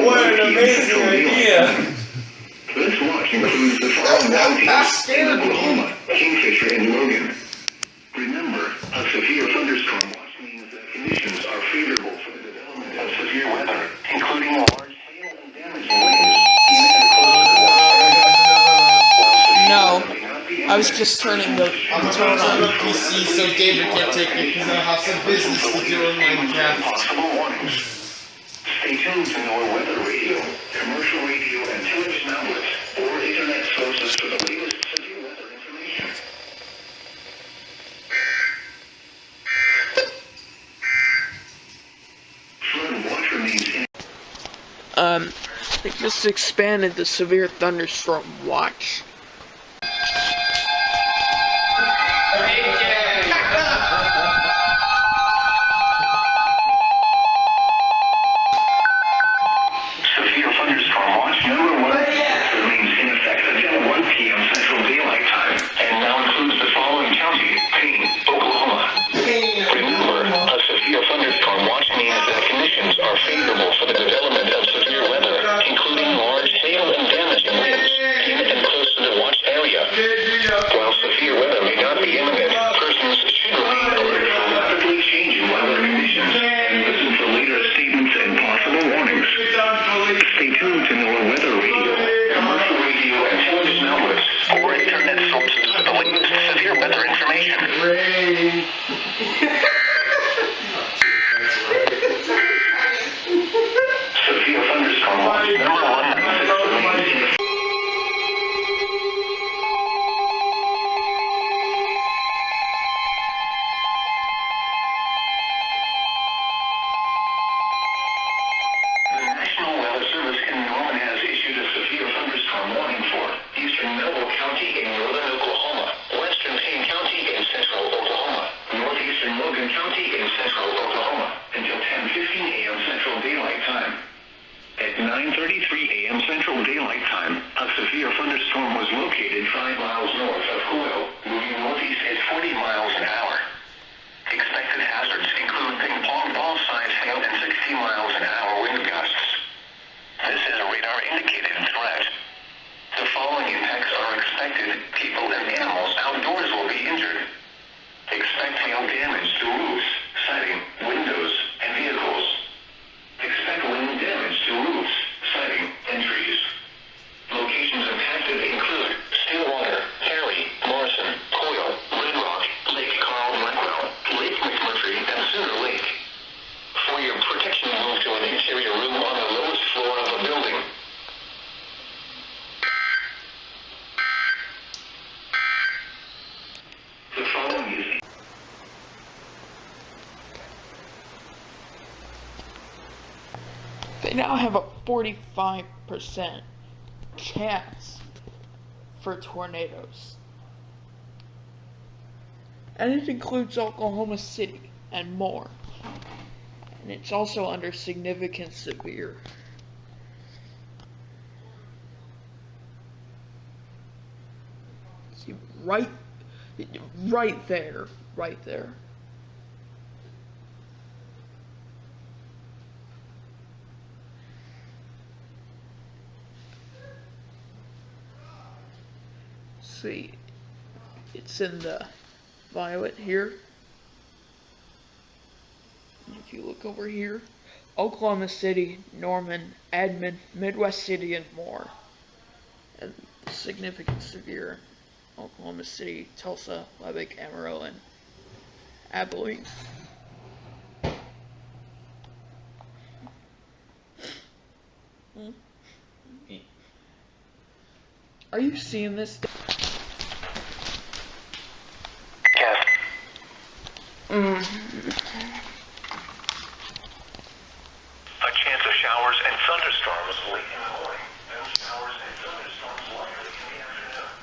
What an amazing idea! This watch includes the following counties in Oklahoma, Kingfisher, and Logan. Remember, a severe thunderstorm watch means that conditions are favorable for the development of severe weather, including large hail and damaging winds, even close to the watch area. No, I was just turning the I'm turning on the PC so David can't take me because I have some business to do in Minecraft. Possible warnings. Stay tuned to NOAA weather radio, commercial radio and television outlets, or internet sources for the latest severe weather information. Flood watch remains in. They just expanded the severe thunderstorm watch. Severe thunderstorm watch number 1 remains in effect until 1 p.m. Central Daylight Time, and now includes the following county: Payne, Oklahoma. Remember, a severe thunderstorm watch means that conditions are favorable for the development of severe weather, including large hail and damaging winds, in and close to the watch area. While severe weather may not be imminent, persons should remain alert for rapidly changing weather conditions and listen for later statements and possible warnings. Stay tuned to NOAA weather radio, commercial radio and television outlets, or internet sources for the latest severe weather information. Severe thunderstorm watch number 1 remains in effect. The National Weather Service in Norman has issued a severe thunderstorm warning for eastern Melville County in northern Oklahoma, western Payne County in central Oklahoma, northeastern Logan County in central Oklahoma, until 10:15 a.m. Central Daylight Time. At 9:33 a.m. Central Daylight Time, a severe thunderstorm was located 5 miles north of Coyle, moving northeast at 40 miles an hour. Expected hazards include ping-pong ball-sized hail and 60 miles an hour wind gusts. This is a radar-indicated threat. The following impacts are expected. People and animals outdoors will be injured. Expect hail damage to roofs, siding, windows, and vehicles. Expect wind damage to roofs, siding, and trees. Locations impacted include Stillwater, Harry, Morrison, Coyle, Red Rock, Lake Carl Blackwell, Lake McMurtry, and Cedar Lake. For your protection, move to an interior room on the lowest floor of a building. The following is They now have a 45% chance for tornadoes. And it includes Oklahoma City and more. And it's also under significant severe. See, right there. See, it's in the violet here. And if you look over here, Oklahoma City, Norman, Edmond, Midwest City, and more. And significant severe: Oklahoma City, Tulsa, Lubbock, Amarillo, and Abilene. Are you seeing this? Yes. A chance of showers and thunderstorms late in the morning. And showers and thunderstorms likely in the afternoon.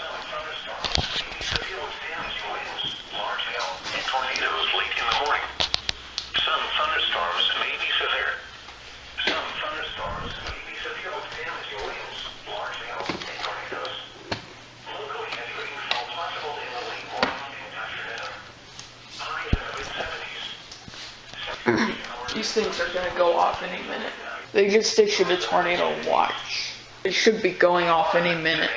Some thunderstorms may be severe with damaging winds, large hail, and tornadoes late in the morning. Some thunderstorms may be severe. Some thunderstorms may be severe with damaging winds, large hail, and tornadoes. Locally heavy rainfall possible in the late morning and afternoon. Highs in the mid-70s. These things are gonna go off any minute. They just issued a tornado watch. It should be going off any minute.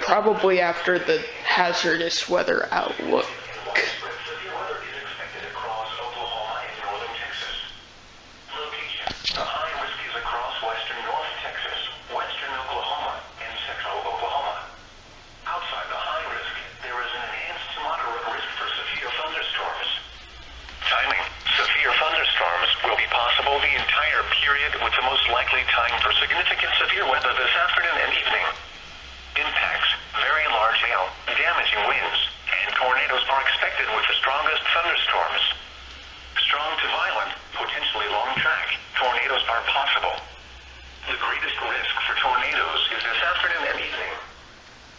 Probably after the hazardous weather outlook. With the most likely time for significant severe weather this afternoon and evening. Impacts, very large hail, damaging winds, and tornadoes are expected with the strongest thunderstorms. Strong to violent, potentially long track, tornadoes are possible. The greatest risk for tornadoes is this afternoon and evening.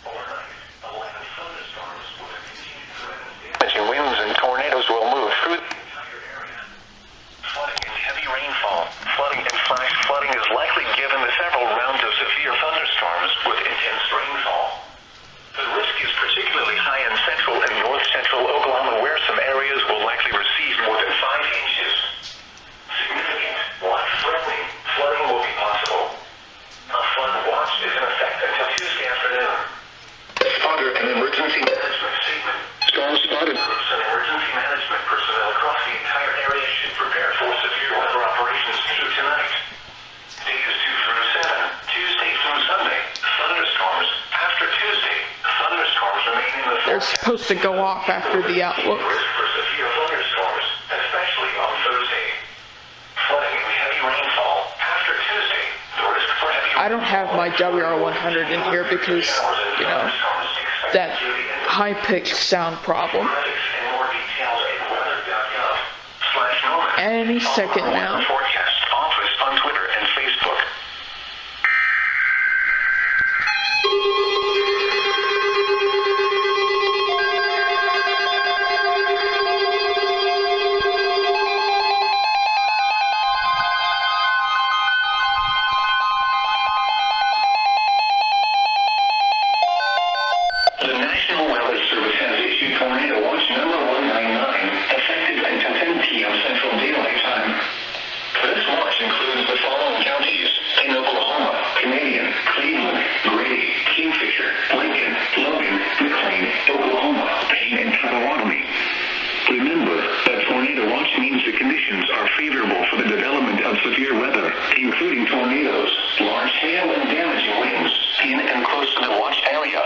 Overnight, 11 thunderstorms with a continued threat of damaging winds and tornadoes will move through the entire area. Flooding and heavy rainfall. Flooding and flash flooding is likely given the several rounds of severe thunderstorms with intense rainfall. The risk is particularly high in central and north-central Oklahoma, where some areas will likely receive more than 5 inches. Significant, life-threatening flooding will be possible. A flood watch is in effect until Tuesday afternoon. Spotter and emergency management statement. Storm spotted. Groups and emergency management personnel across the entire area should prepare for severe weather operations through tonight. Days 2 through 7, Tuesday through Sunday, thunderstorms. After Tuesday, thunderstorms remain in the They're supposed to go off after the outlook. risk for severe thunderstorms, especially on Thursday. Flooding and heavy rainfall. After Tuesday, the risk for heavy I don't have my WR100 in here because, you know, that high-pitched sound problem. Any second now. Forecast office on Twitter and Facebook. The National Weather Service has issued Tornado Watch number 199, effective until 10 p.m. Central Daylight Time. This watch includes the following counties in Oklahoma: Canadian, Cleveland, Grady, Kingfisher, Lincoln, Logan, McLean, Oklahoma, Payne, and Potawatomi. Remember that Tornado Watch means the conditions are favorable for the development of severe weather, including tornadoes, large hail, and damaging winds in and close to the watch area.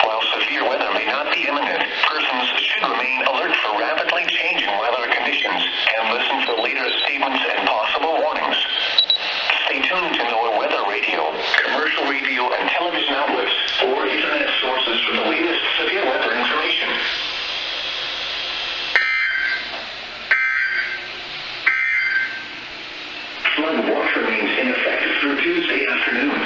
While severe weather may not be imminent, persons should remain alert for rapidly changing weather conditions and listen for later statements and possible warnings. Stay tuned to NOAA weather radio, commercial radio and television outlets, or internet sources for the latest severe weather information. Flood watch remains in effect through Tuesday afternoon.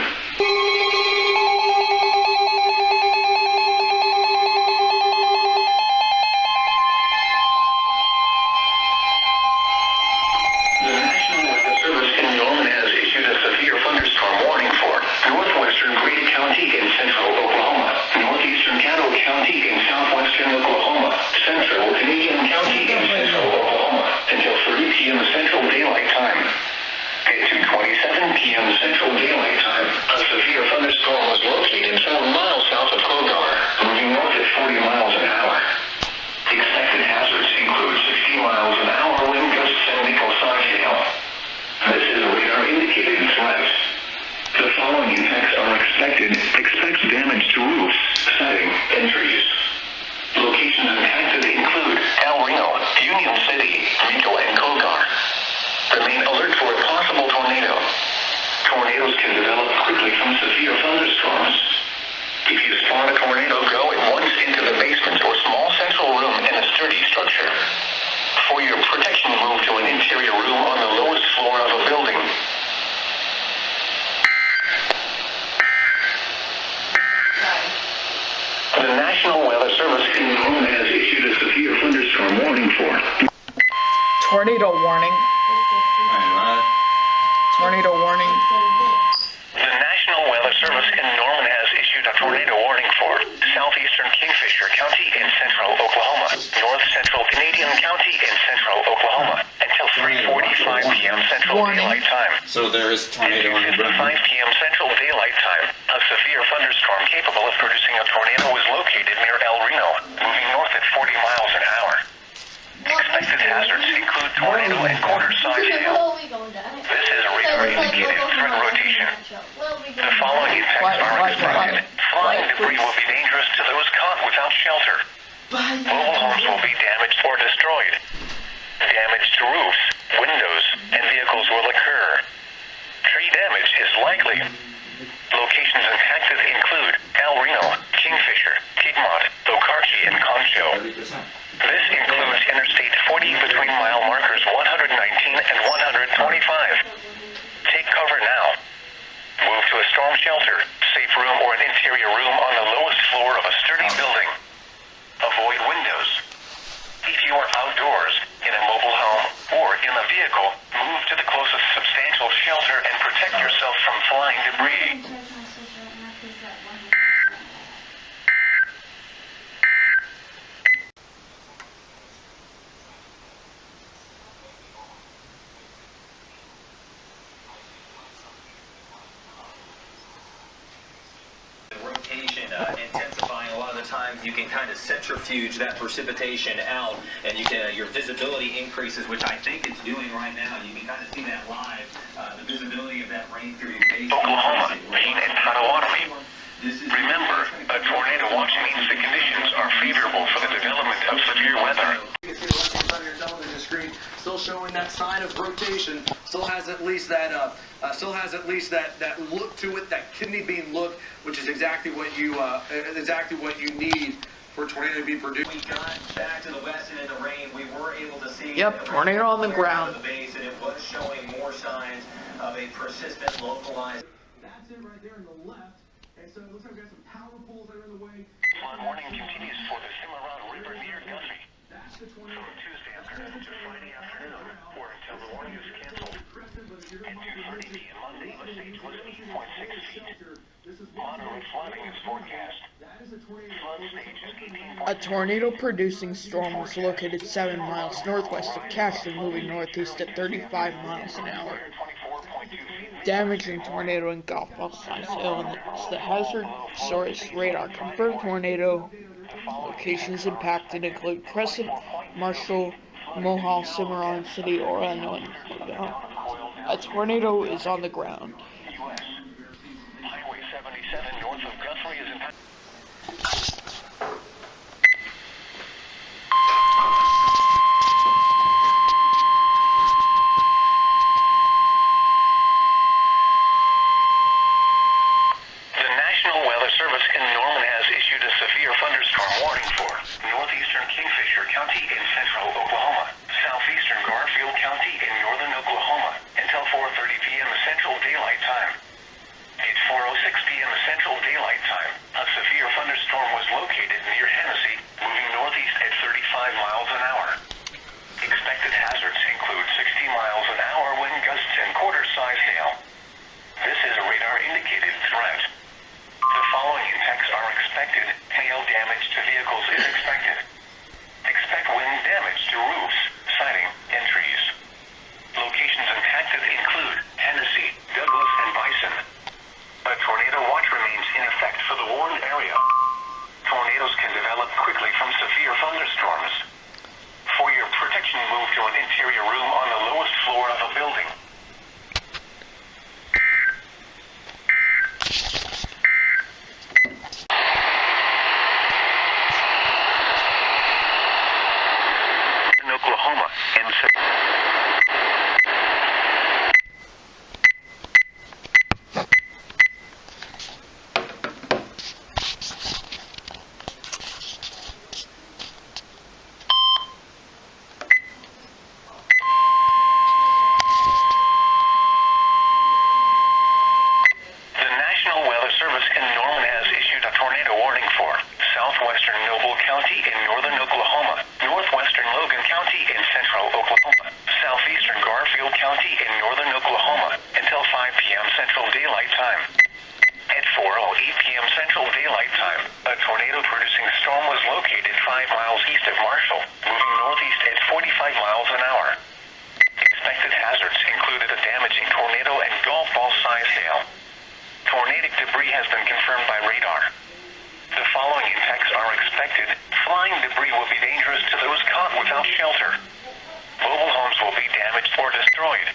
The National Weather Service in Norman has issued a severe thunderstorm warning for northwestern Grady County in central Oklahoma, northeastern Caddo County in southwestern Oklahoma, central Canadian County in central Oklahoma, until 30 p.m. Central Daylight Time. At 2:27 p.m. Central Daylight Time, a severe thunderstorm was located 7 miles south of Kogar, moving north at 40 miles an hour. Expected hazards include 60 miles an hour wind gusts and nickel-size hail. This is a radar-indicated threat. The following impacts are expected. Expect damage to roofs, siding, and trees. Locations impacted include El Reno, Union City, Rico, and Kogar. Remain alert for a possible tornado. Tornadoes can develop quickly from severe thunderstorms. If you spot a tornado, go at once into the basement or small central room in a sturdy structure. For your protection, move to an interior room on the lowest floor of a building. The National Weather Service in Mangum has issued a severe thunderstorm warning for Tornado warning. Tornado warning. The National Weather Service in Norman has issued a tornado warning for southeastern Kingfisher County in central Oklahoma, north central Canadian County in central Oklahoma, until 3 5 p.m. Central Warning. Daylight Time. So there is a At tornado on the 2:55 ground. p.m. Central Daylight Time, a severe thunderstorm capable of producing a tornado is located near El Reno, moving north at 40 miles an hour. Expected hazards include tornado and quarter-size hail. This is a radar-indicated threat rotation. The following impacts are expected. Flying debris will be dangerous to those caught without shelter. Mobile homes will be damaged or destroyed. Damage to roofs, windows, and vehicles will occur. Tree damage is likely. Locations impacted include El Reno, Kingfisher, Piedmont, Okarche, and Concho. 30%. This includes Interstate 40 between mile markers 119 and 125. Take cover now. Move to a storm shelter, safe room, or an interior room on the lowest floor of a sturdy building. Avoid windows. If you are outdoors, in a mobile home, or in a vehicle, move to the closest substantial shelter and protect yourself from flying debris. Rotation intensifying. A lot of the time you can kind of centrifuge that precipitation out, and you can your visibility increases, which I think it's doing right now. You can kind of see that live. The visibility of that rain through your face. Oklahoma, Maine, and Potawatomi. Remember, a tornado watch means the conditions are favorable for the development of severe weather. You can see the left-hand side of your television screen still showing that sign of rotation. Still has at least that look to it, that kidney bean look, which is exactly what you need for a tornado to be produced. We got back to the west and in the rain, we were able to see. Yep, tornado on the ground. The base, and it was showing more signs of a persistent localized. That's it right there on the left. And so it looks like we've got some power poles that are in the way. Flood warning continues for the Cimarron River near Guthrie. That's the tornado. From Tuesday afternoon to Friday afternoon, or until the warning is canceled. At 2:30 p.m. Monday, the stage was 8.6 feet. Moderate flooding is forecast. Flood stage is 18. A tornado-producing storm was located 7 miles northwest of Cashton, moving northeast at 35 miles an hour. 24.2 feet. Damaging tornado engulfed all sides hail, and the hazard source radar confirmed tornado. Locations impacted include Crescent, Marshall, Mohall, Cimarron City, Orono, and Mangum. A tornado is on the ground. U.S. Highway 77 north of Guthrie is impacted. The National Weather Service in Norman has issued a severe thunderstorm warning for northeastern Kingfisher County in central Oklahoma, southeastern Garfield County in northern Oklahoma until 4:30 p.m. Central Daylight Time. At 4:06 p.m. Central Daylight Time, a severe thunderstorm was located near Hennessy, moving northeast at 35 miles an hour. Expected hazards include 60 miles an hour wind gusts and quarter-size hail. This is a radar-indicated threat. The following impacts are expected. Hail damage to vehicles is expected. Expect wind damage to roofs, siding, and trees. Locations impacted include Hennessy, Douglas, and Bison. A tornado watch remains in effect for the warned area. Tornadoes can develop quickly from severe thunderstorms. For your protection, move to an interior room on the lowest floor of a building. In Oklahoma and The National Weather Service in Norman has issued a tornado warning for southwestern Noble County in northern Oklahoma, northwestern Logan County in central Oklahoma, southeastern Garfield County in northern Oklahoma until 5 p.m. Central Daylight Time. At 4:08 p.m. Central Daylight Time, a tornado-producing storm was located 5 miles east of Marshall, moving northeast at 45 miles an hour. Expected hazards hail. Tornadic debris has been confirmed by radar. The following impacts are expected. Flying debris will be dangerous to those caught without shelter. Mobile homes will be damaged or destroyed.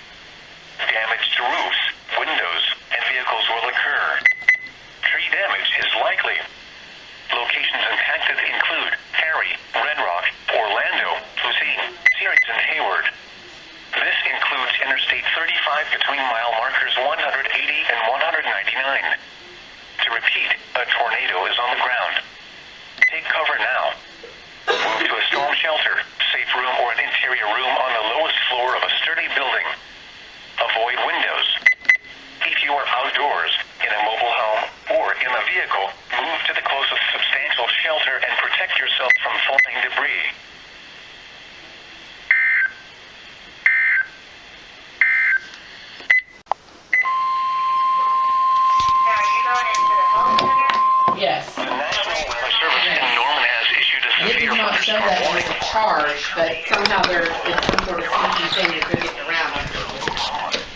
Damage to roofs, windows, and vehicles will occur. Tree damage is likely. Locations impacted include Petrie, Red Rock, Orlando, Lucene, Sirius, and Hayward. This includes Interstate 35 between mile markers 180 and 199. To repeat, a tornado is on the ground. Take cover now. Move to a storm shelter, safe room, or an interior room on the lowest floor of a sturdy building. Avoid windows. If you are outdoors, in a mobile home, or in a vehicle, move to the closest substantial shelter and protect yourself from falling debris. Yes. The National Weather Service in Norman has issued a It severe does not show thunderstorm that warning. as a charge, but somehow there's some sort of sneaky thing that they're getting around.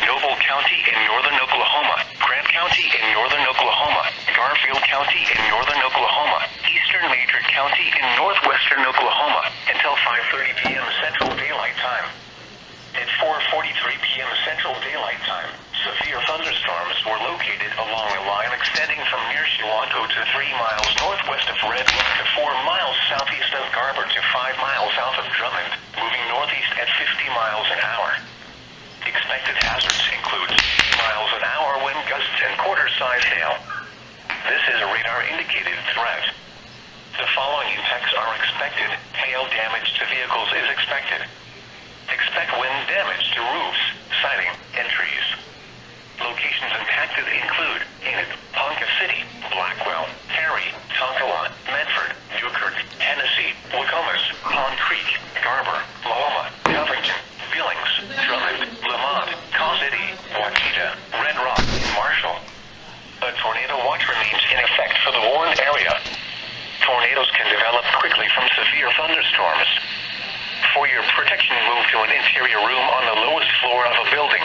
Noble County in northern Oklahoma, Grant County in northern Oklahoma, Garfield County in northern Oklahoma, Eastern Matrix County in northwestern Oklahoma until 5:30 p.m. Central Daylight Time. At 4:43 p.m. Central Daylight Time, severe thunderstorms were located along a line extending from near Chilango to 3 miles northwest of Red Rock to 4 miles southeast of Garber to 5 miles south of Drummond, moving northeast at 50 miles an hour. Expected hazards include 60 miles an hour wind gusts and quarter-size hail. This is a radar-indicated threat. The following impacts are expected. Hail damage to vehicles is expected. Expect wind damage to roofs, siding, and trees. Locations impacted include Enid, Ponca City, Blackwell, Perry, Tonkawa, Medford, Newkirk, Tennessee, Wacomas, Pond Creek, Garber, Lahoma, Covington, Billings, Drummond, Lamont, Caw City, Waukeeta, Red Rock, and Marshall. A tornado watch remains in effect for the warned area. Tornadoes can develop quickly from severe thunderstorms. For your protection, move to an interior room on the lowest floor of a building.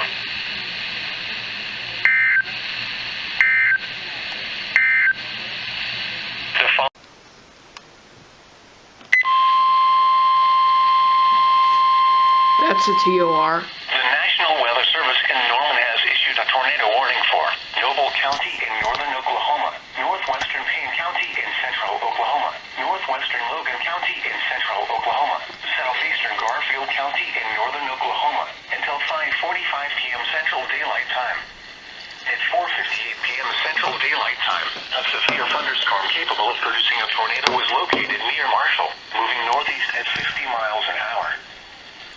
That's a TOR. The National Weather Service in Norman has issued a tornado warning for Noble County in northern Oklahoma, northwestern Payne County in central Oklahoma, northwestern Logan County in central Oklahoma, southeastern Garfield County in northern Oklahoma until 5:45 p.m. Central Daylight Time. At 4:58 p.m. Central Daylight Time, a severe thunderstorm capable of producing a tornado was located near Marshall, moving northeast at 50 miles an hour.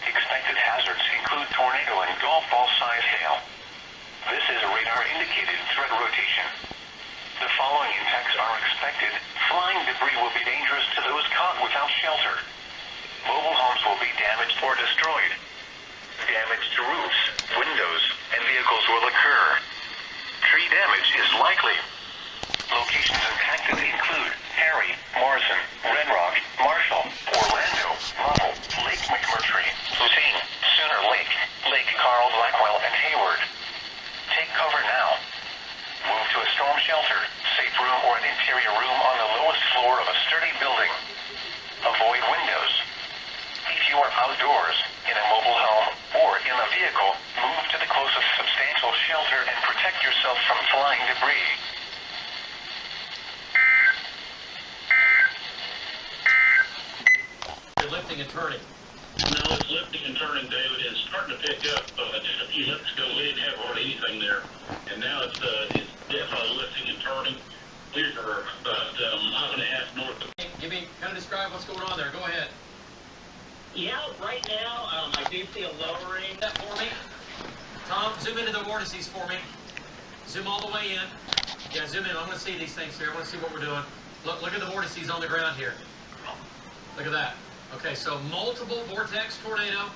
Expected hazards include tornado and golf ball-sized hail. This is a radar-indicated threat rotation. The following impacts are expected. Flying debris will be dangerous to those caught without shelter. Mobile homes will be damaged or destroyed. Damage to roofs, windows, and vehicles will occur. Tree damage is likely. Locations impacted include Perry, Morrison, Red Rock, Marshall, Orlando, Lovell, Lake McMurtry, Lucene, Sooner Lake, Lake Carl, Blackwell, and Hayward. Take cover now. Move to a storm shelter, safe room, or an interior room on the lowest floor of a sturdy building. Avoid windows. If you are outdoors, in a mobile home, or in a vehicle, move to the closest substantial shelter and protect yourself from flying debris. Lifting and turning. No, it's lifting and turning, David. It's starting to pick up. Just a few minutes ago, we didn't have hardly anything there, and now it's definitely lifting and turning. We are about a mile and a half north of. Give me, kind of describe what's going on there. Go ahead. Yeah, right now, I do see a lowering. That for me. Tom, zoom into the vortices for me. Zoom all the way in. Yeah, zoom in. I want to see these things here. I want to see what we're doing. Look at the vortices on the ground here. Look at that. Okay, so multiple vortex tornado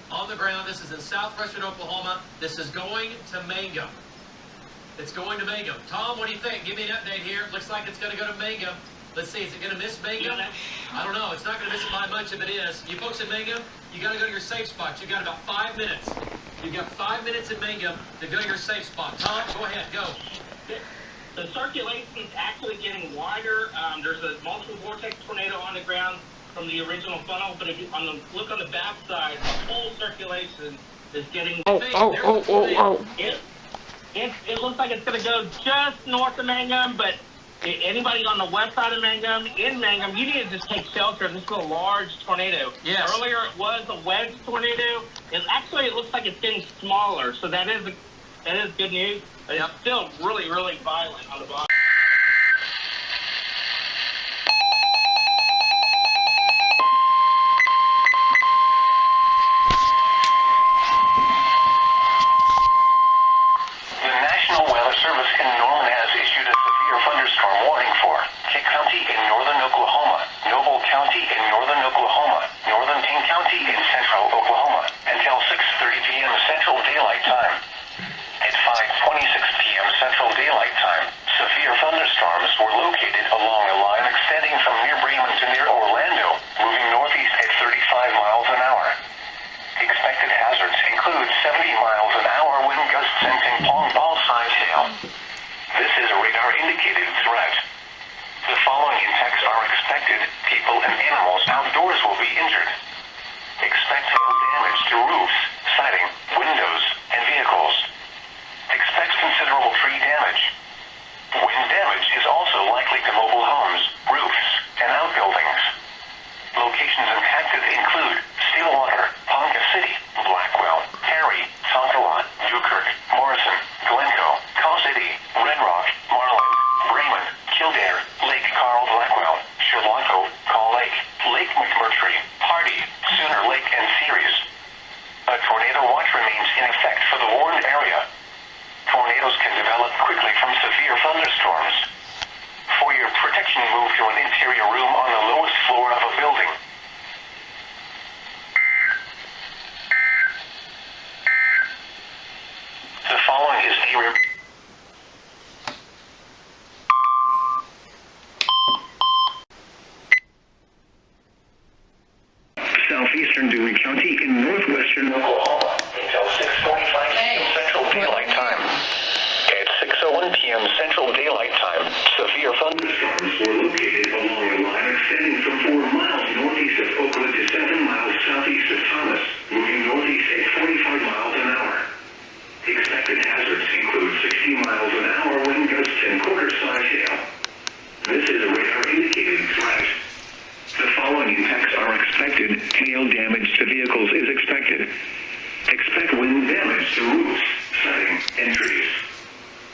on the ground. This is in southwestern Oklahoma. This is going to Mangum. It's going to Mangum. Tom, what do you think? Give me an update here. Looks like it's going to go to Mangum. Let's see, is it going to miss Mangum? I don't know. It's not going to miss it by much if it is. You folks in Mangum, you got to go to your safe spot. You got about 5 minutes. You've got 5 minutes in Mangum to go to your safe spot. Tom, go ahead, go. The circulation is actually getting wider. There's a multiple vortex tornado on the ground from the original funnel, but if you look on the back side, the whole circulation is getting... It looks like it's going to go just north of Mangum, but anybody on the west side of Mangum, in Mangum, you need to just take shelter. This is a large tornado. Yes. Earlier it was a wedge tornado. It looks like it's getting smaller, so that is good news. But Yep. It's still really, really violent on the bottom. The National Weather Service in Norman has issued a severe thunderstorm warning for Kent County in northern Oklahoma, Noble County in northern Oklahoma, northern King County in central Oklahoma, until 6:30 p.m. Central Daylight Time. At 5:26 p.m. Central Daylight Time, severe thunderstorms were located along a line extending from near Bremen to near Orlando, moving northeast at 35 miles an hour. Expected hazards include 70 miles an hour wind gusts and ping-pong ball-sized hail. This is a radar-indicated threat. The following impacts are expected. People and animals outdoors will be injured. Expect hail damage to roofs, siding, windows, and vehicles. Expect considerable tree damage. Wind damage is also likely to mobile homes, roofs, and outbuildings. Locations impacted include Stillwater, Ponca City, Blackwell, Perry, Tonkawa, Newkirk, Morrison, Glencoe, Call City, Red Rock, Marlin, Bremen, Kildare, Lake Carl Blackwell, Chilwaco, Call Lake, Lake McMurtry, Hardy, Sooner Lake, and Ceres. A tornado watch remains in effect for the warned area. Tornadoes can develop quickly from severe thunderstorms. For your protection, move to an interior room on the lowest floor of a building. The following is a southeastern Dewey County in northwestern Oklahoma until 6:45 p.m. Central Daylight Time. At 6:01 p.m. Central Daylight Time, severe thunderstorms were located along a line extending from 4 miles northeast of Oakland to 7 miles southeast of Thomas, moving northeast at 45 miles an hour. Expected hazards include 60 miles an hour wind gusts and quarter-size hail. This is a radar-indicated threat. The following impacts are expected. Hail damage to vehicles is expected. Expect wind damage to roofs, siding, and trees.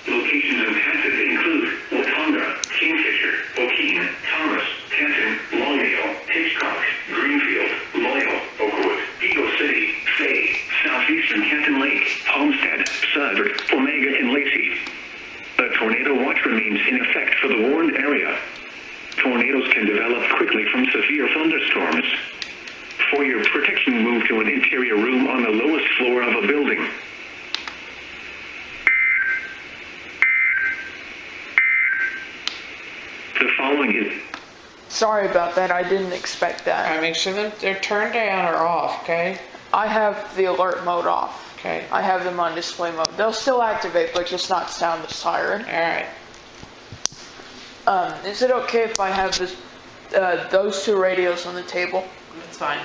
Locations impacted include Watauga, Kingfisher, Okeen, Thomas, Canton, Longdale, Hitchcock, Greenfield, Loyal, Oakwood, Eagle City, Fay, southeastern Canton Lake, Homestead, Sudbury, Omega, and Lacey. A tornado watch remains in effect for the warned area. Tornadoes can develop quickly from severe thunderstorms. For your protection, move to an interior room on the lowest floor of a building. The following is... Sorry about that, I didn't expect that. Alright, make sure that they're turned down or off, okay? I have the alert mode off. Okay. I have them on display mode. They'll still activate, but just not sound the siren. Alright. Is it okay if I have this, those two radios on the table? That's fine.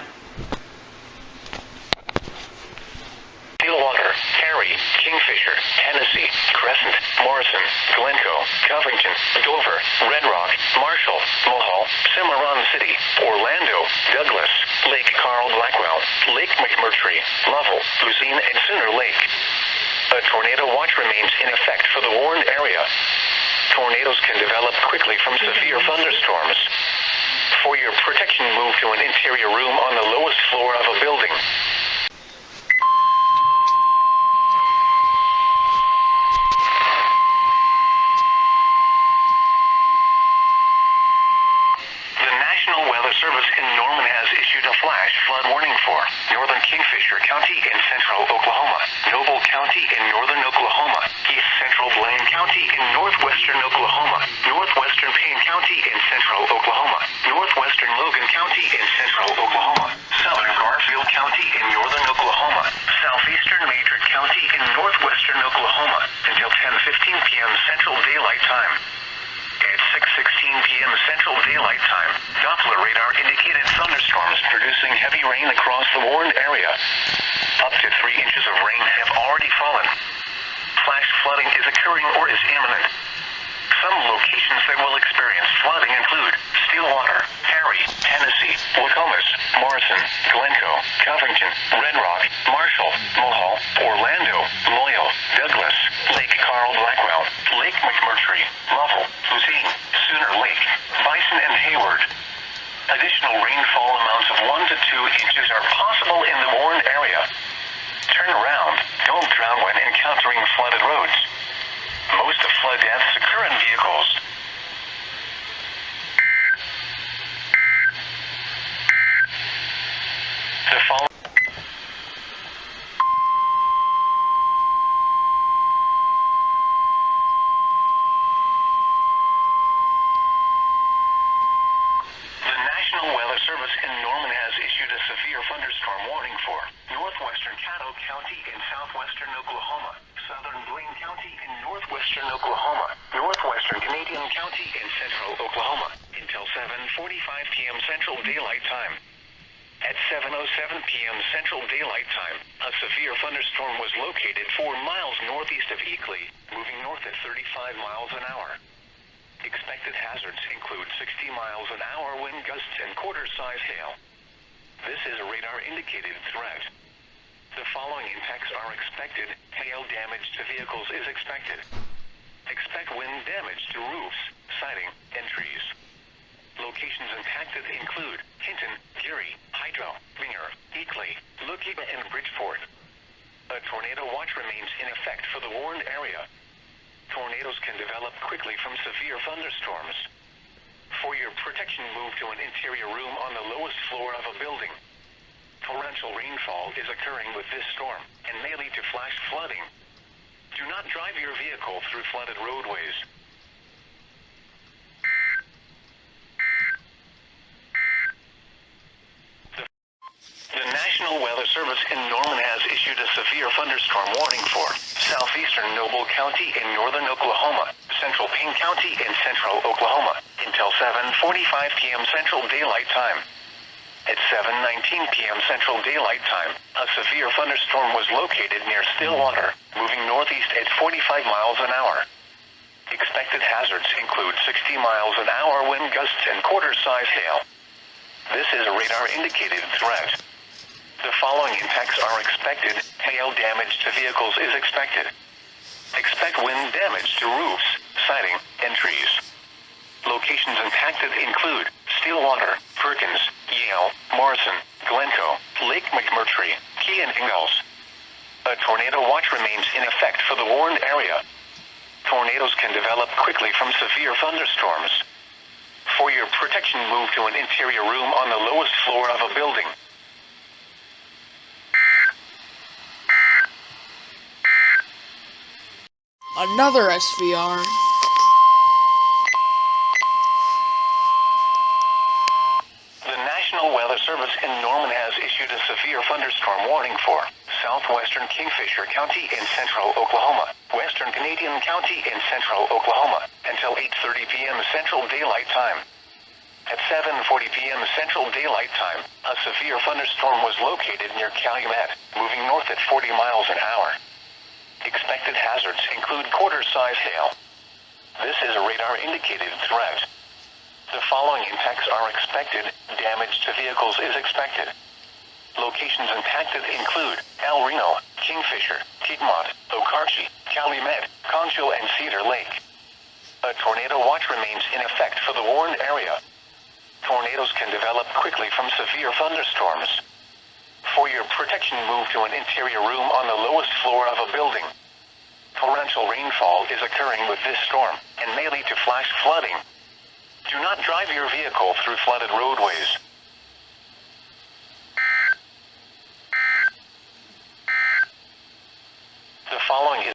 Stillwater, Cary, Kingfisher, Tennessee, Crescent, Morrison, Glencoe, Covington, Dover, Red Rock, Marshall, Mohall, Cimarron City, Orlando, Douglas, Lake Carl Blackwell, Lake McMurtry, Lovell, Lucine, and Sooner Lake. A tornado watch remains in effect for the warned area. Tornadoes can develop quickly from severe thunderstorms. For your protection, move to an interior room on the lowest floor of a building. The National Weather Service in Norman has issued a flash flood warning for northern Kingfisher County in central Oklahoma, Noble County in northern Oklahoma, east central Blaine County in northwestern Oklahoma, northwestern Payne County in central Oklahoma, northwestern Logan County in central Oklahoma, southern Garfield County in northern Oklahoma, southeastern Madrid County in northwestern Oklahoma until 10:15 p.m. Central Daylight Time. At 6:16 p.m. Central Daylight Time, Doppler radar indicated thunderstorms producing heavy rain across the warned area. Up to 3 inches of rain have already fallen. Flash flooding is occurring or is imminent. Some locations that will experience flooding include Stillwater, Harry, Tennessee, Nokomis, Morrison, Glencoe, Covington, Red Rock, Marshall, Mohall, Orlando, Loyal, Douglas, Lake Carl Blackwell, Lake McMurtry, Lovell, Luzine, Sooner Lake, Bison and Hayward. Additional rainfall amounts of 1 to 2 inches are possible in the warned area. Turn around, don't drown when encountering flooded roads. Most of flood deaths occur in vehicles. The following National Weather Service in Norman has issued a severe thunderstorm warning for northwestern Caddo County in southwestern Oklahoma, southern Blaine County in northwestern Oklahoma, northwestern Canadian County in central Oklahoma, until 7:45 p.m. Central Daylight Time. At 7:07 p.m. Central Daylight Time, a severe thunderstorm was located 4 miles northeast of Eakley, moving north at 35 miles an hour. Expected hazards include 60 miles an hour wind gusts and quarter-size hail. This is a radar-indicated threat. The following impacts are expected. Hail damage to vehicles is expected. Expect wind damage to roofs, siding, and trees. Locations impacted include Hinton, Geary, Hydro, Ringer, Eakley, Lukiba, and Bridgeport. A tornado watch remains in effect for the warned area. Tornadoes can develop quickly from severe thunderstorms. For your protection, move to an interior room on the lowest floor of a building. Torrential rainfall is occurring with this storm and may lead to flash flooding. Do not drive your vehicle through flooded roadways. The National Weather Service in Norman has issued a severe thunderstorm warning for southeastern Noble County in northern Oklahoma, central Payne County in central Oklahoma, until 7:45 p.m. Central Daylight Time. At 7:19 p.m. Central Daylight Time, a severe thunderstorm was located near Stillwater, moving northeast at 45 miles an hour. Expected hazards include 60 miles an hour wind gusts and quarter-size hail. This is a radar-indicated threat. The following impacts are expected. Hail damage to vehicles is expected. Expect wind damage to roofs, siding, and trees. Locations impacted include Stillwater, Perkins, Yale, Morrison, Glencoe, Lake McMurtry, Key, and Ingalls. A tornado watch remains in effect for the warned area. Tornadoes can develop quickly from severe thunderstorms. For your protection, move to an interior room on the lowest floor of a building. Another SVR. The National Weather Service in Norman has issued a severe thunderstorm warning for southwestern Kingfisher County in central Oklahoma, western Canadian County in central Oklahoma, until 8:30 p.m. Central Daylight Time. At 7:40 p.m. Central Daylight Time, a severe thunderstorm was located near Calumet, moving north at 40 miles an hour. Expected hazards include quarter-size hail. This is a radar-indicated threat. The following impacts are expected. Damage to vehicles is expected. Locations impacted include El Reno, Kingfisher, Piedmont, Okarche, Calumet, Concho, and Cedar Lake. A tornado watch remains in effect for the warned area. Tornadoes can develop quickly from severe thunderstorms. For your protection, move to an interior room on the lowest floor of a building. Torrential rainfall is occurring with this storm and may lead to flash flooding. Do not drive your vehicle through flooded roadways. The following is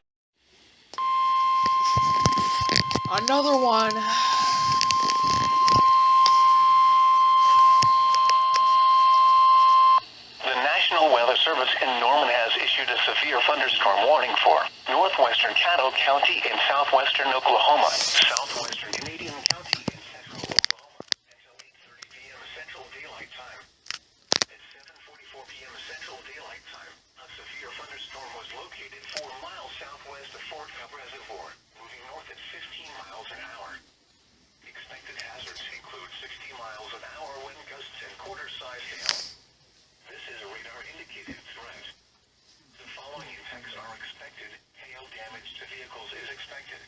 Another one. in Norman has issued a severe thunderstorm warning for northwestern Caddo County in southwestern Oklahoma, southwestern Canadian County in central Oklahoma, until 8:30 p.m. Central Daylight Time. At 7:44 p.m. Central Daylight Time, a severe thunderstorm was located 4 miles southwest of Fort Cobb Reservoir, moving north at 15 miles an hour. Expected hazards include 60 miles an hour wind gusts and quarter-size hail. This is a radar-indicated threat. The following impacts are expected. Hail damage to vehicles is expected.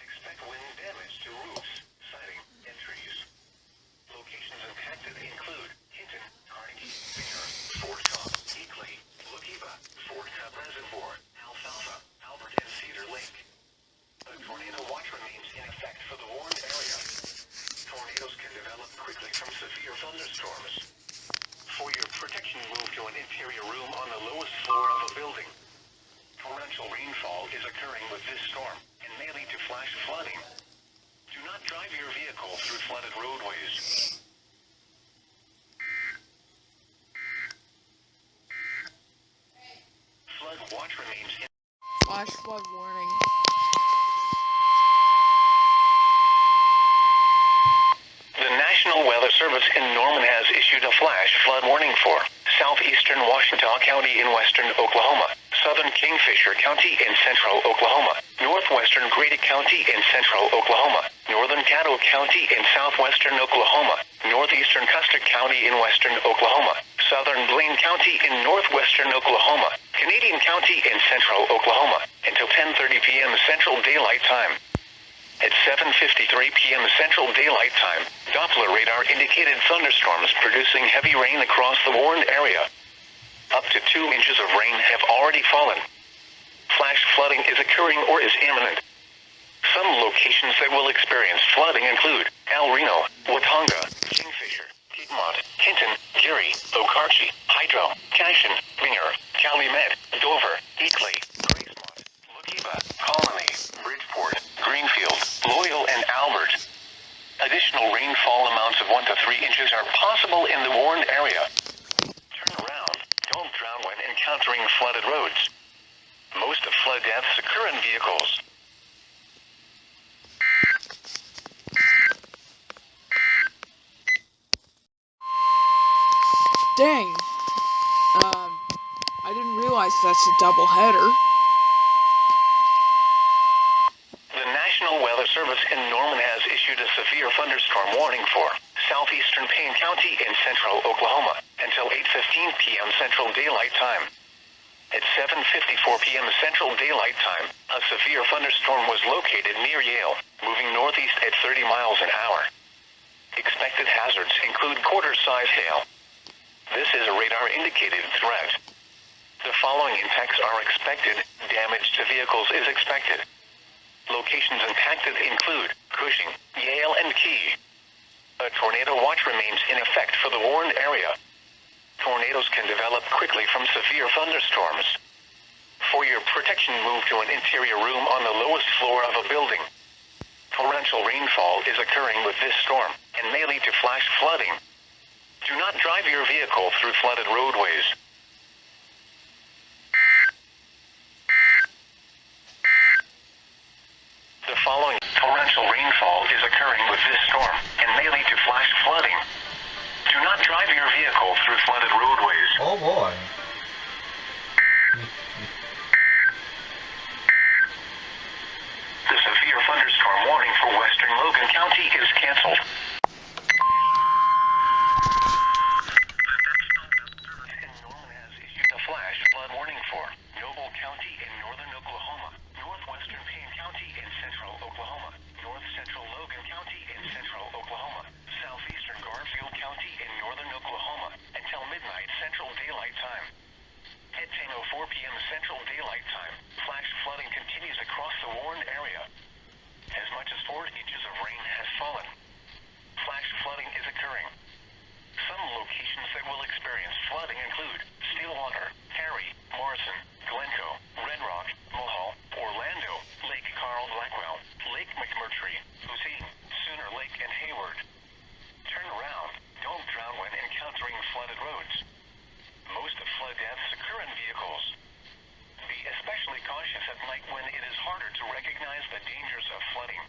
Expect wind damage to roofs, siding, and trees. Locations impacted include Hinton, Carnegie, Binger, Fort Cobb, Eakley, Lukiva, Fort Cobb Reservoir, Alfalfa, Albert, and Cedar Lake. A tornado watch remains in effect for the warned area. Tornadoes can develop quickly from severe thunderstorms. For your protection, move to an interior room on the lowest floor of a building. Torrential rainfall is occurring with this storm and may lead to flash flooding. Do not drive your vehicle through flooded roadways. Flood watch remains in. Flash flood warning. The National Weather Service in Norman has issued a flash flood warning for southeastern Washita County in western Oklahoma, southern Kingfisher County in central Oklahoma, northwestern Grady County in central Oklahoma, northern Caddo County in southwestern Oklahoma, northeastern Custer County in western Oklahoma, southern Blaine County in northwestern Oklahoma, Canadian County in central Oklahoma, until 10:30 p.m. Central Daylight Time. At 7:53 p.m. Central Daylight Time, Doppler radar indicated thunderstorms producing heavy rain across the warned area. Up to 2 inches of rain have already fallen. Flash flooding is occurring or is imminent. Some locations that will experience flooding include El Reno, Watonga, Kingfisher, Piedmont, Hinton, Geary, Okarche, Hydro, Cashin, Binger, Calumet, Dover, Eakley, Gracemont, Lukiva, Colony, Bridgeport, Greenfield, Loyal, and Albert. Additional rainfall amounts of 1 to 3 inches are possible in the warned area. Turn around. Don't drown when encountering flooded roads. Most of flood deaths occur in vehicles. Dang. I didn't realize that's a double header. The National Weather Service in Norman has issued a severe thunderstorm warning for southeastern Payne County in central Oklahoma until 8:15 p.m. Central Daylight Time. At 7:54 p.m. Central Daylight Time, a severe thunderstorm was located near Yale, moving northeast at 30 miles an hour. Expected hazards include quarter-size hail. This is a radar-indicated threat. The following impacts are expected. Damage to vehicles is expected. Locations impacted include Cushing, Yale, and Key. A tornado watch remains in effect for the warned area. Tornadoes can develop quickly from severe thunderstorms. For your protection, move to an interior room on the lowest floor of a building. Torrential rainfall is occurring with this storm and may lead to flash flooding. Do not drive your vehicle through flooded roadways. The following torrential rainfall is occurring with this storm and may lead to flash flooding. Do not drive your vehicle through flooded roadways. Oh boy. The severe thunderstorm warning for western Logan County is canceled. Norman has issued a flash flood warning for Noble County in northern Oklahoma, northwestern Payne County in central Oklahoma, north central Logan County in central Oklahoma, southeastern Garfield County in northern Oklahoma, until midnight Central Daylight Time. At 10:04 p.m. Central Daylight Time, flash flooding continues across the warned area. As much as 4 inches of rain has fallen. Flash flooding is occurring. Some locations that will experience flooding include Stillwater, Harry, Morrison, Glencoe, Red Rock, Mulhall, Orlando, Lake Carl Blackwell, Lake McMurtry, Lucine, Sooner Lake, and Hayward. Turn around. Don't drown when encountering flooded roads. Most of flood deaths occur in at night when it is harder to recognize the dangers of flooding.